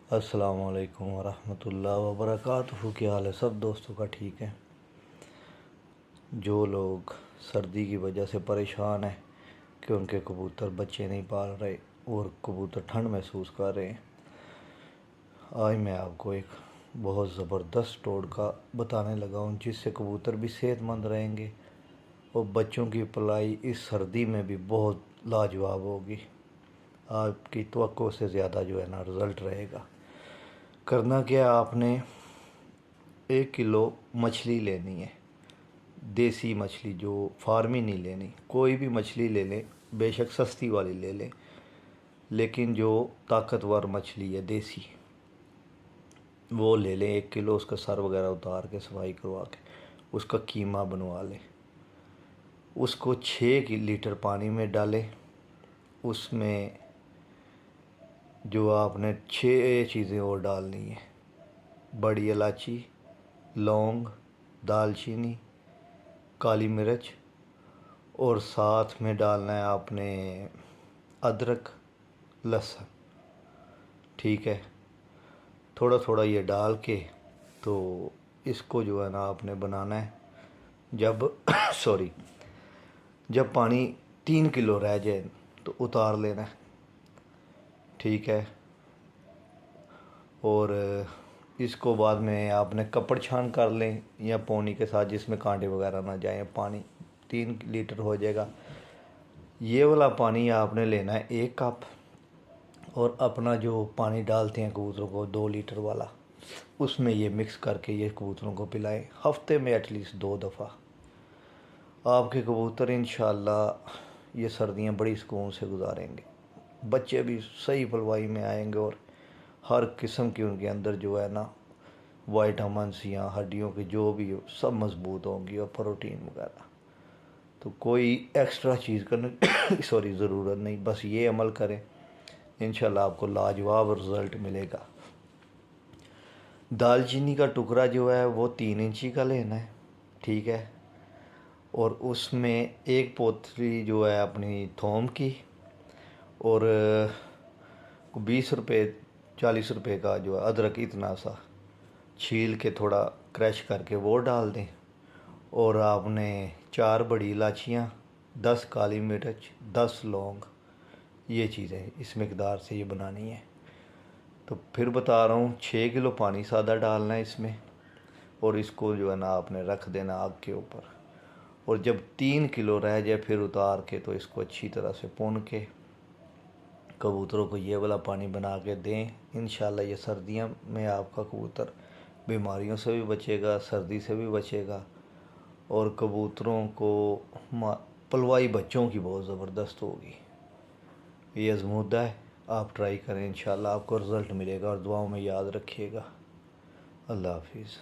السلام علیکم ورحمۃ اللہ وبرکاتہ۔ کیا حال ہے سب دوستوں کا؟ ٹھیک ہے؟ جو لوگ سردی کی وجہ سے پریشان ہیں کہ ان کے کبوتر بچے نہیں پال رہے اور کبوتر ٹھنڈ محسوس کر رہے ہیں، آج میں آپ کو ایک بہت زبردست ٹوٹکا بتانے لگا ہوں جس سے کبوتر بھی صحت مند رہیں گے اور بچوں کی پلائی اس سردی میں بھی بہت لاجواب ہوگی۔ آپ کی توقع سے زیادہ جو ہے نا رزلٹ رہے گا۔ کرنا کیا، آپ نے 1 کلو مچھلی لینی ہے، دیسی مچھلی، جو فارمی نہیں لینی۔ کوئی بھی مچھلی لے لیں، بے شک سستی والی لے لیں، لیکن جو طاقتور مچھلی ہے دیسی وہ لے لیں 1 کلو۔ اس کا سر وغیرہ اتار کے صفائی کروا کے اس کا قیمہ بنوا لیں۔ اس کو 6 لیٹر پانی میں ڈالیں۔ اس میں جو آپ نے 6 چیزیں اور ڈالنی ہیں: بڑی الائچی، لونگ، دال چینی، کالی مرچ، اور ساتھ میں ڈالنا ہے آپ نے ادرک، لہسن۔ ٹھیک ہے؟ تھوڑا تھوڑا یہ ڈال کے تو اس کو جو ہے نا آپ نے بنانا ہے۔ جب پانی 3 کلو رہ جائے تو اتار لینا ہے۔ ٹھیک ہے؟ اور اس کو بعد میں آپ نے کپڑ چھان کر لیں یا پونی کے ساتھ، جس میں کانٹے وغیرہ نہ جائیں۔ پانی 3 لیٹر ہو جائے گا۔ یہ والا پانی آپ نے لینا ہے 1 کپ، اور اپنا جو پانی ڈالتے ہیں کبوتروں کو 2 لیٹر والا، اس میں یہ مکس کر کے یہ کبوتروں کو پلائیں ہفتے میں ایٹ لیسٹ 2 دفعہ۔ آپ کے کبوتر انشاءاللہ یہ سردیاں بڑی سکون سے گزاریں گے۔ بچے بھی صحیح پلوائی میں آئیں گے اور ہر قسم کی ان کے اندر جو ہے نا وائٹامنس یا ہڈیوں کے جو بھی سب مضبوط ہوں گی، اور پروٹین وغیرہ۔ تو کوئی ایکسٹرا چیز کرنے ضرورت نہیں، بس یہ عمل کریں، انشاءاللہ آپ کو لاجواب رزلٹ ملے گا۔ دال چینی کا ٹکڑا جو ہے وہ 3 انچی کا لینا ہے۔ ٹھیک ہے؟ اور اس میں 1 پوتلی جو ہے اپنی تھوم کی، اور 20 روپے 40 روپے کا جو ہے ادرک، اتنا سا چھیل کے تھوڑا کریش کر کے وہ ڈال دیں۔ اور آپ نے 4 بڑی الائچیاں، 10 کالی مرچ، 10 لونگ، یہ چیزیں اس مقدار سے یہ بنانی ہے۔ تو پھر بتا رہا ہوں، 6 کلو پانی سادہ ڈالنا ہے اس میں، اور اس کو جو ہے نا آپ نے رکھ دینا آگ کے اوپر۔ اور جب 3 کلو رہ جائے پھر اتار کے تو اس کو اچھی طرح سے پون کے کبوتروں کو یہ والا پانی بنا کے دیں۔ انشاءاللہ یہ سردیاں میں آپ کا کبوتر بیماریوں سے بھی بچے گا، سردی سے بھی بچے گا، اور کبوتروں کو پلوائی بچوں کی بہت زبردست ہوگی۔ یہ آزمودہ ہے، آپ ٹرائی کریں، انشاءاللہ آپ کو رزلٹ ملے گا، اور دعاؤں میں یاد رکھیے گا۔ اللہ حافظ۔